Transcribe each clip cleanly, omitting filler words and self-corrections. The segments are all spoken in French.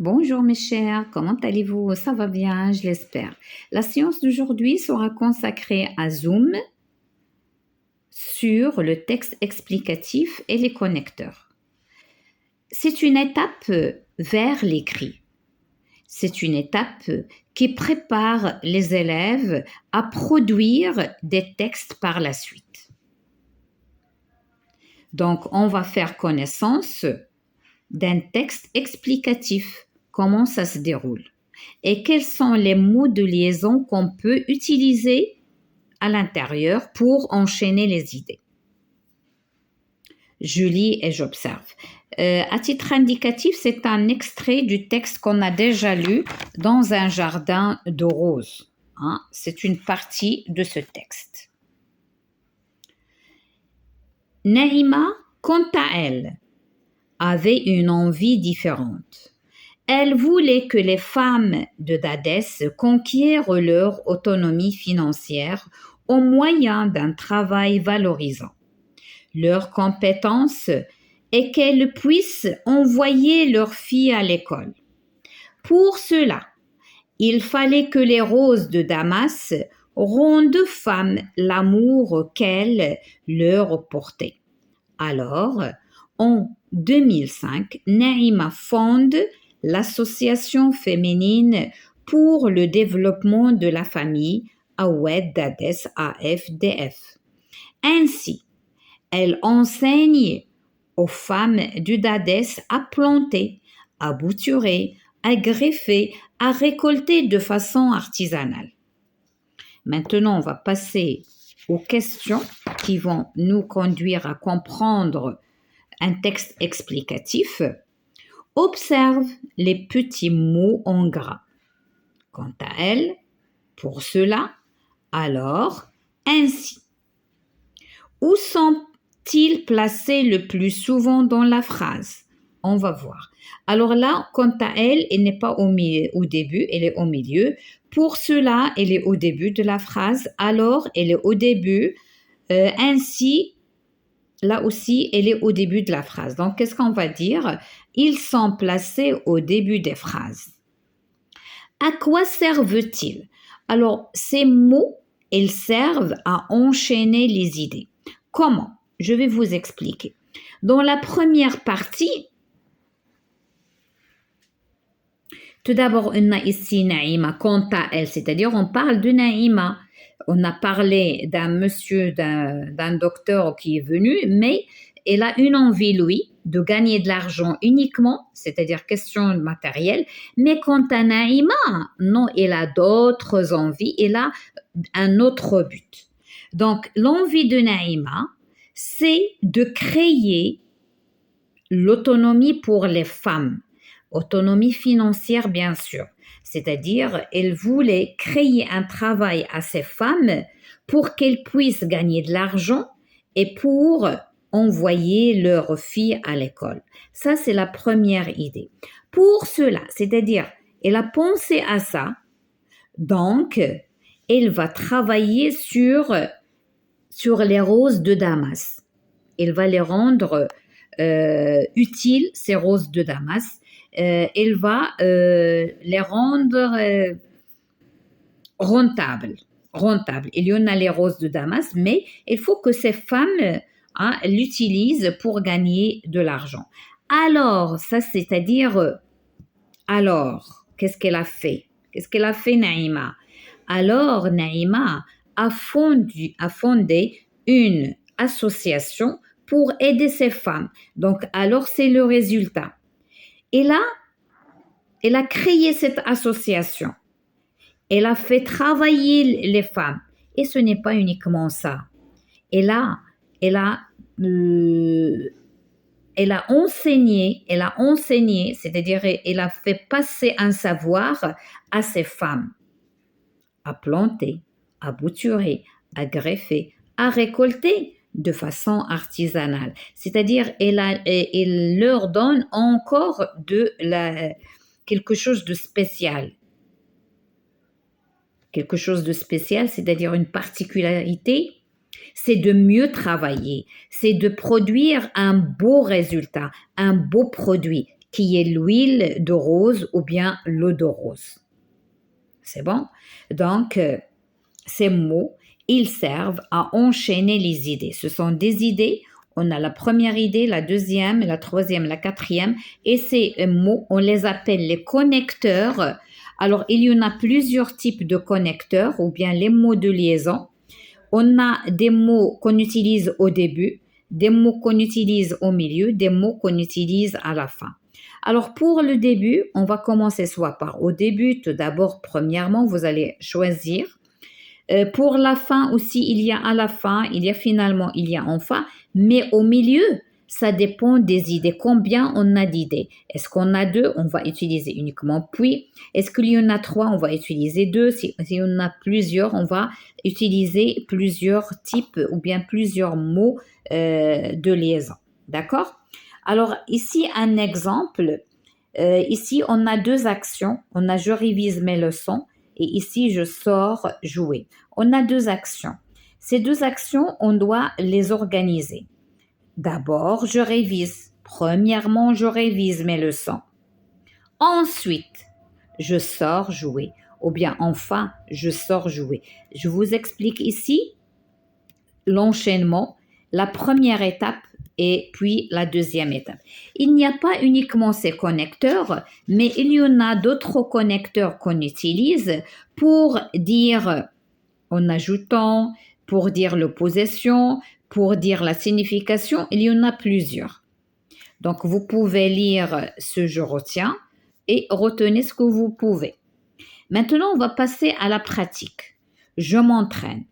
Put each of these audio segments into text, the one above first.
Bonjour mes chers, comment allez-vous? Ça va bien, je l'espère. La séance d'aujourd'hui sera consacrée à Zoom sur le texte explicatif et les connecteurs. C'est une étape vers l'écrit. C'est une étape qui prépare les élèves à produire des textes par la suite. Donc, on va faire connaissance d'un texte explicatif, comment ça se déroule et quels sont les mots de liaison qu'on peut utiliser à l'intérieur pour enchaîner les idées. Je lis et j'observe. À titre indicatif, c'est un extrait du texte qu'on a déjà lu dans un jardin de roses. C'est une partie de ce texte. Naïma, quant à elle, avait une envie différente. Elle voulait que les femmes de Dadès conquièrent leur autonomie financière au moyen d'un travail valorisant leurs compétences et qu'elles puissent envoyer leurs filles à l'école. Pour cela, il fallait que les roses de Damas rendent aux femmes l'amour qu'elles leur portaient. Alors, en 2005, Naïma fonde l'Association féminine pour le développement de la famille Awed Dadès AFDF. Ainsi, elle enseigne aux femmes du Dadès à planter, à bouturer, à greffer, à récolter de façon artisanale. Maintenant, on va passer aux questions qui vont nous conduire à comprendre un texte explicatif. Observe les petits mots en gras. Quant à elle, pour cela, alors, ainsi. Où sont-ils placés le plus souvent dans la phrase? On va voir. Alors là, quant à elle, elle n'est pas au début, elle est au milieu. Pour cela, elle est au début de la phrase. Alors, elle est au début. Ainsi, là aussi, elle est au début de la phrase. Donc, qu'est-ce qu'on va dire? Ils sont placés au début des phrases. À quoi servent-ils? Alors, ces mots, ils servent à enchaîner les idées. Comment? Je vais vous expliquer. Dans la première partie, tout d'abord, on a ici Naïma, quant à elle, c'est-à-dire on parle de Naïma. On a parlé d'un monsieur, d'un docteur qui est venu, mais elle a une envie, lui, de gagner de l'argent uniquement, c'est-à-dire question matérielle. Mais quant à Naïma, non, elle a d'autres envies, elle a un autre but. Donc, l'envie de Naïma, c'est de créer l'autonomie pour les femmes. Autonomie financière, bien sûr. C'est-à-dire, elle voulait créer un travail à ces femmes pour qu'elles puissent gagner de l'argent et pour envoyer leurs filles à l'école. Ça, c'est la première idée. Pour cela, c'est-à-dire, elle a pensé à ça, donc, elle va travailler sur les roses de Damas. Elle va les rendre utiles, ces roses de Damas. Elle va les rendre rentables. Il y en a les roses de Damas, mais il faut que ces femmes l'utilisent pour gagner de l'argent. Alors, ça c'est-à-dire, alors, qu'est-ce qu'elle a fait? Qu'est-ce qu'elle a fait, Naïma? Alors, Naïma a fondé une association pour aider ces femmes. Donc, alors, c'est le résultat. Et là, elle a créé cette association. Elle a fait travailler les femmes. Et ce n'est pas uniquement ça. Elle a enseigné, c'est-à-dire elle a fait passer un savoir à ces femmes, à planter, à bouturer, à greffer, à récolter de façon artisanale. C'est-à-dire elle leur donne encore quelque chose de spécial. Quelque chose de spécial, c'est-à-dire une particularité, c'est de mieux travailler, c'est de produire un beau résultat, un beau produit. qui est l'huile de rose ou bien l'eau de rose. C'est bon? Donc, ces mots, ils servent à enchaîner les idées. Ce sont des idées. On a la première idée, la deuxième, la troisième, la quatrième. Et ces mots, on les appelle les connecteurs. Alors, il y en a plusieurs types de connecteurs ou bien les mots de liaison. On a des mots qu'on utilise au début, des mots qu'on utilise au milieu, des mots qu'on utilise à la fin. Alors, pour le début, on va commencer soit par au début. Tout d'abord, premièrement, vous allez choisir. Pour la fin aussi, il y a à la fin, il y a finalement, il y a enfin. Mais au milieu, ça dépend des idées. Combien on a d'idées? Est-ce qu'on a 2? On va utiliser uniquement puis. Est-ce qu'il y en a 3? On va utiliser 2. Si on a plusieurs, on va utiliser plusieurs types ou bien plusieurs mots de liaison. D'accord? Alors, ici, un exemple. Ici, on a 2 actions. On a je révise mes leçons et ici, je sors jouer. On a 2 actions. Ces 2 actions, on doit les organiser. D'abord, je révise. Premièrement, je révise mes leçons. Ensuite, je sors jouer. Ou bien enfin, je sors jouer. Je vous explique ici l'enchaînement, la première étape et puis la deuxième étape. Il n'y a pas uniquement ces connecteurs, mais il y en a d'autres connecteurs qu'on utilise pour dire en ajoutant, pour dire l'opposition, pour dire la signification. Il y en a plusieurs. Donc, vous pouvez lire ce je retiens et retenez ce que vous pouvez. Maintenant, on va passer à la pratique. Je m'entraîne.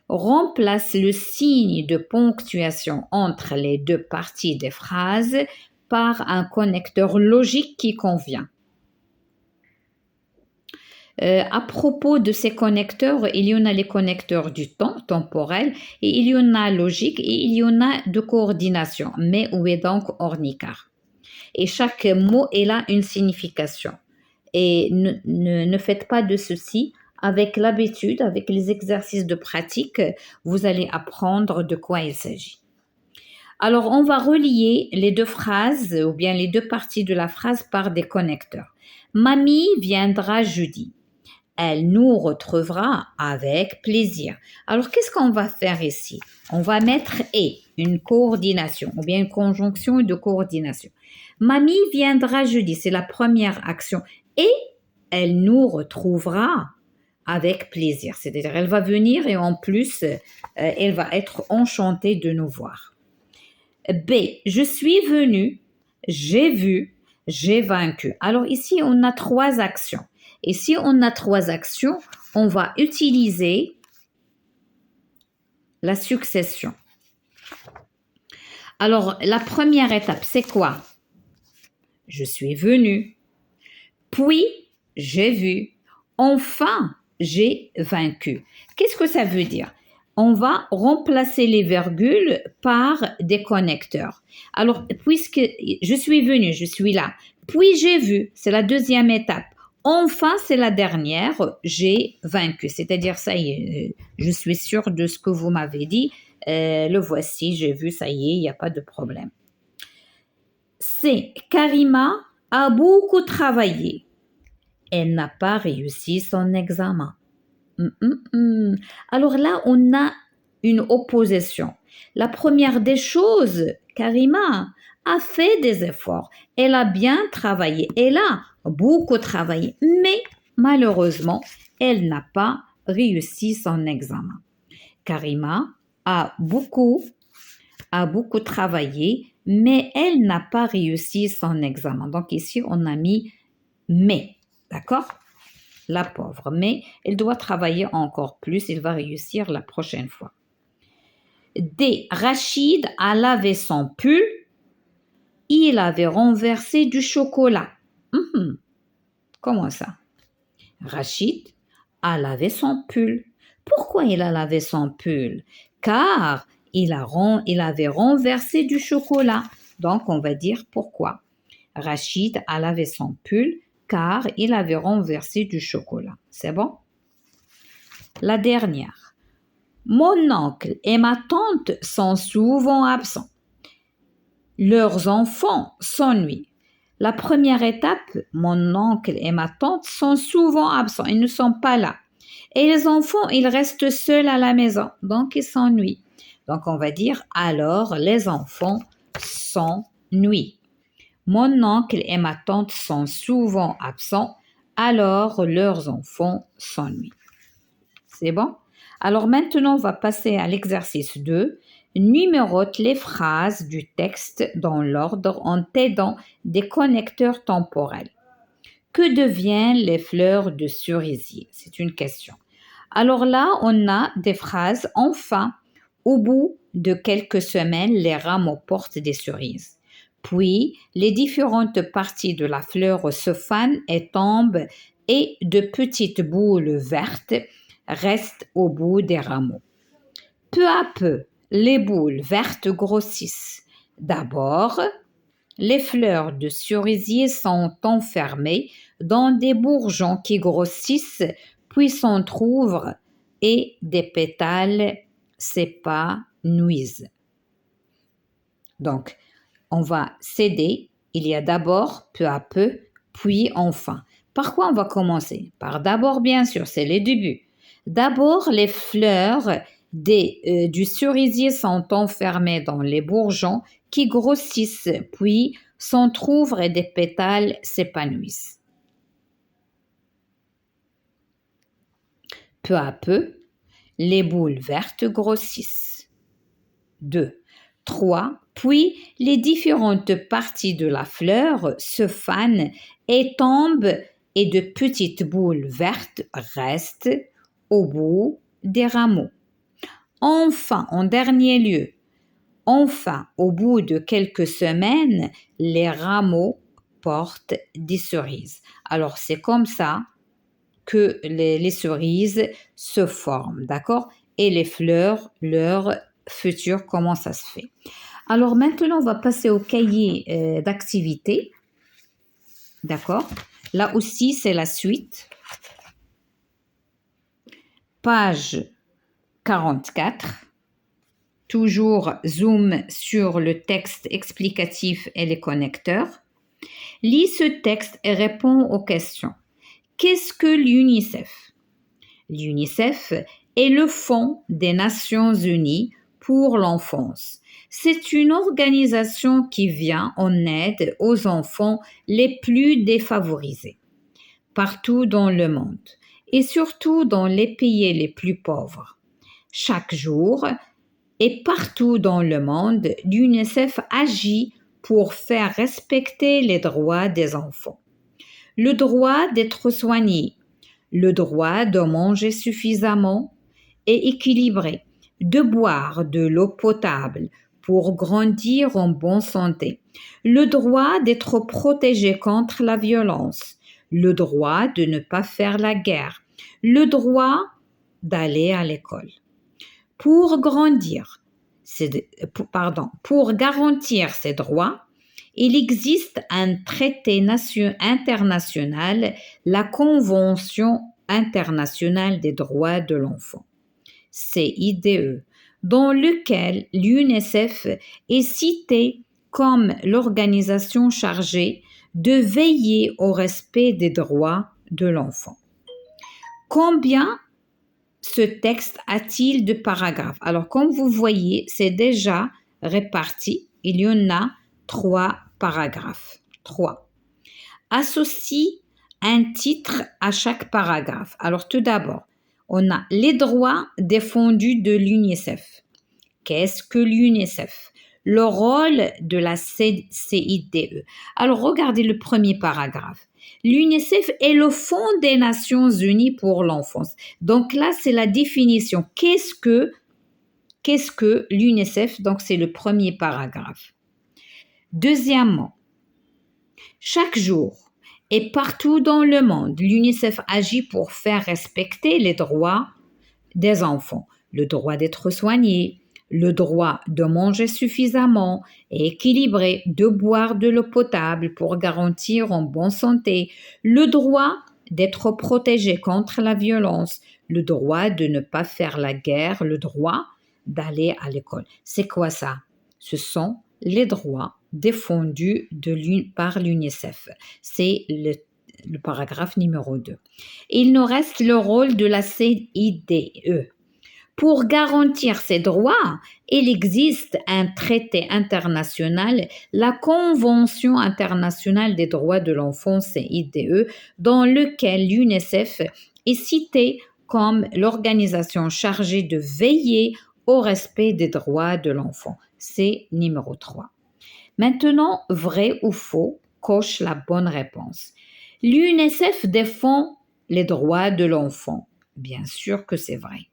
Remplace le signe de ponctuation entre les 2 parties des phrases par un connecteur logique qui convient. À propos de ces connecteurs, il y en a les connecteurs du temps, temporel, et il y en a logique, et il y en a de coordination. Mais où est donc ornicar? Et chaque mot, il a une signification. Et ne faites pas de ceci. Avec l'habitude, avec les exercices de pratique, vous allez apprendre de quoi il s'agit. Alors, on va relier les 2 phrases ou bien les 2 parties de la phrase par des connecteurs. Mamie viendra jeudi. Elle nous retrouvera avec plaisir. Alors, qu'est-ce qu'on va faire ici? On va mettre « et », une coordination ou bien une conjonction de coordination. Mamie viendra jeudi, c'est la première action. Et elle nous retrouvera avec plaisir. C'est-à-dire, elle va venir et en plus, elle va être enchantée de nous voir. B, je suis venue, j'ai vu, j'ai vaincu. Alors ici, on a 3 actions. Et si on a 3 actions, on va utiliser la succession. Alors, la première étape, c'est quoi? Je suis venue, puis j'ai vu, enfin j'ai vaincu. Qu'est-ce que ça veut dire? On va remplacer les virgules par des connecteurs. Alors, puisque je suis venue, je suis là, puis j'ai vu, c'est la deuxième étape. Enfin, c'est la dernière, j'ai vaincu. C'est-à-dire, ça y est, je suis sûre de ce que vous m'avez dit. Le voici, j'ai vu, ça y est, il n'y a pas de problème. C'est Karima a beaucoup travaillé. Elle n'a pas réussi son examen. Alors là, on a une opposition. La première des choses, Karima a fait des efforts. Elle a bien travaillé. Elle a beaucoup travaillé. Mais malheureusement, elle n'a pas réussi son examen. Karima a beaucoup travaillé, mais elle n'a pas réussi son examen. Donc ici, on a mis « mais ». D'accord? La pauvre, mais elle doit travailler encore plus. Elle va réussir la prochaine fois. D. Rachid a lavé son pull. Il avait renversé du chocolat. Comment ça? Rachid a lavé son pull. Pourquoi il a lavé son pull? Car il avait renversé du chocolat. Donc, on va dire pourquoi. Rachid a lavé son pull car il avait renversé du chocolat. C'est bon? La dernière. Mon oncle et ma tante sont souvent absents. Leurs enfants s'ennuient. La première étape, mon oncle et ma tante sont souvent absents, ils ne sont pas là. Et les enfants, ils restent seuls à la maison, donc ils s'ennuient. Donc on va dire alors les enfants s'ennuient. Mon oncle et ma tante sont souvent absents, alors leurs enfants s'ennuient. C'est bon? Alors maintenant, on va passer à l'exercice 2. Numérote les phrases du texte dans l'ordre en t'aidant des connecteurs temporels. Que deviennent les fleurs de cerisier? C'est une question. Alors là, on a des phrases. Enfin, au bout de quelques semaines, les rameaux portent des cerises. Puis, les différentes parties de la fleur se fanent et tombent et de petites boules vertes restent au bout des rameaux. Peu à peu, les boules vertes grossissent. D'abord, les fleurs de cerisier sont enfermées dans des bourgeons qui grossissent, puis s'entr'ouvrent et des pétales s'épanouissent. Donc, on va céder. Il y a d'abord, peu à peu, puis enfin. Par quoi on va commencer? Par d'abord, bien sûr, c'est le début. D'abord, les fleurs du cerisier sont enfermées dans les bourgeons qui grossissent, puis s'entr'ouvrent et des pétales s'épanouissent. Peu à peu, les boules vertes grossissent. 2. 3. Puis, les différentes parties de la fleur se fanent et tombent et de petites boules vertes restent au bout des rameaux. Enfin, en dernier lieu, au bout de quelques semaines, les rameaux portent des cerises. Alors, c'est comme ça que les cerises se forment, d'accord? Et les fleurs, leur futur, comment ça se fait? Alors, maintenant, on va passer au cahier d'activité, d'accord? Là aussi, c'est la suite. Page 44. Toujours zoom sur le texte explicatif et les connecteurs. Lis ce texte et réponds aux questions. Qu'est-ce que l'UNICEF? L'UNICEF est le Fonds des Nations Unies pour l'enfance. C'est une organisation qui vient en aide aux enfants les plus défavorisés, partout dans le monde, et surtout dans les pays les plus pauvres. Chaque jour, et partout dans le monde, l'UNICEF agit pour faire respecter les droits des enfants. Le droit d'être soigné, le droit de manger suffisamment et équilibré, de boire de l'eau potable pour grandir en bonne santé, le droit d'être protégé contre la violence, le droit de ne pas faire la guerre, le droit d'aller à l'école. Pour garantir ces droits, il existe un traité international, la Convention internationale des droits de l'enfant, CIDE, dans lequel l'UNICEF est citée comme l'organisation chargée de veiller au respect des droits de l'enfant. Combien ce texte a-t-il de paragraphes? Alors, comme vous voyez, c'est déjà réparti. Il y en a 3 paragraphes. 3. Associe un titre à chaque paragraphe. Alors, tout d'abord, on a les droits défendus de l'UNICEF. Qu'est-ce que l'UNICEF? Le rôle de la CIDE. Alors, regardez le premier paragraphe. L'UNICEF est le Fonds des Nations Unies pour l'enfance. Donc là, c'est la définition. Qu'est-ce que l'UNICEF? Donc, c'est le premier paragraphe. Deuxièmement, chaque jour et partout dans le monde, l'UNICEF agit pour faire respecter les droits des enfants. Le droit d'être soigné, le droit de manger suffisamment et équilibré, de boire de l'eau potable pour garantir en bonne santé, le droit d'être protégé contre la violence, le droit de ne pas faire la guerre, le droit d'aller à l'école. C'est quoi ça? Ce sont les droits défendus par l'UNICEF. C'est le paragraphe numéro 2. Il nous reste le rôle de la CIDE. Pour garantir ces droits, il existe un traité international, la Convention internationale des droits de l'enfant, CIDE, dans lequel l'UNICEF est citée comme l'organisation chargée de veiller au respect des droits de l'enfant. C'est numéro 3. Maintenant, vrai ou faux, coche la bonne réponse. L'UNICEF défend les droits de l'enfant. Bien sûr que c'est vrai.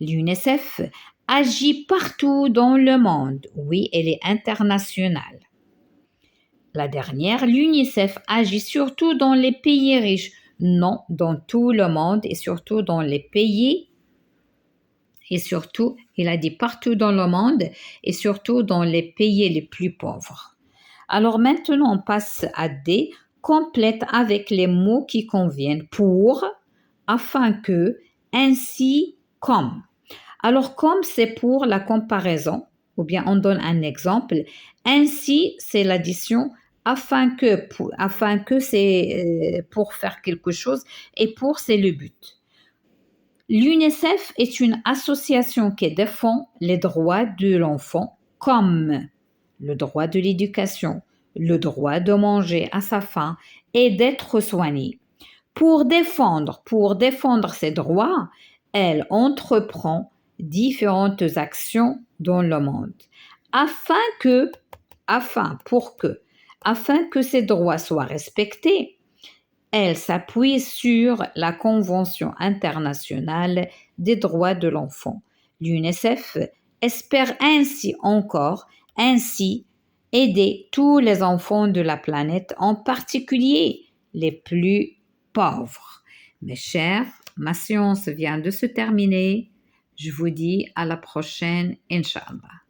L'UNICEF agit partout dans le monde. Oui, elle est internationale. La dernière, l'UNICEF agit surtout dans les pays riches. Non, dans tout le monde et surtout dans les pays. Et surtout, il a dit partout dans le monde et surtout dans les pays les plus pauvres. Alors maintenant, on passe à D, complète avec les mots qui conviennent pour, afin que, ainsi, comme. Alors, comme c'est pour la comparaison, ou bien on donne un exemple, ainsi c'est l'addition, afin que c'est pour faire quelque chose, et pour c'est le but. L'UNICEF est une association qui défend les droits de l'enfant comme le droit de l'éducation, le droit de manger à sa faim et d'être soigné. Pour défendre ces droits, elle entreprend différentes actions dans le monde afin que ces droits soient respectés. Elle s'appuie sur la Convention internationale des droits de l'enfant. L'UNICEF espère ainsi aider tous les enfants de la planète, en particulier les plus pauvres. Mes chers, ma séance vient de se terminer. Je vous dis à la prochaine, Inch'Allah.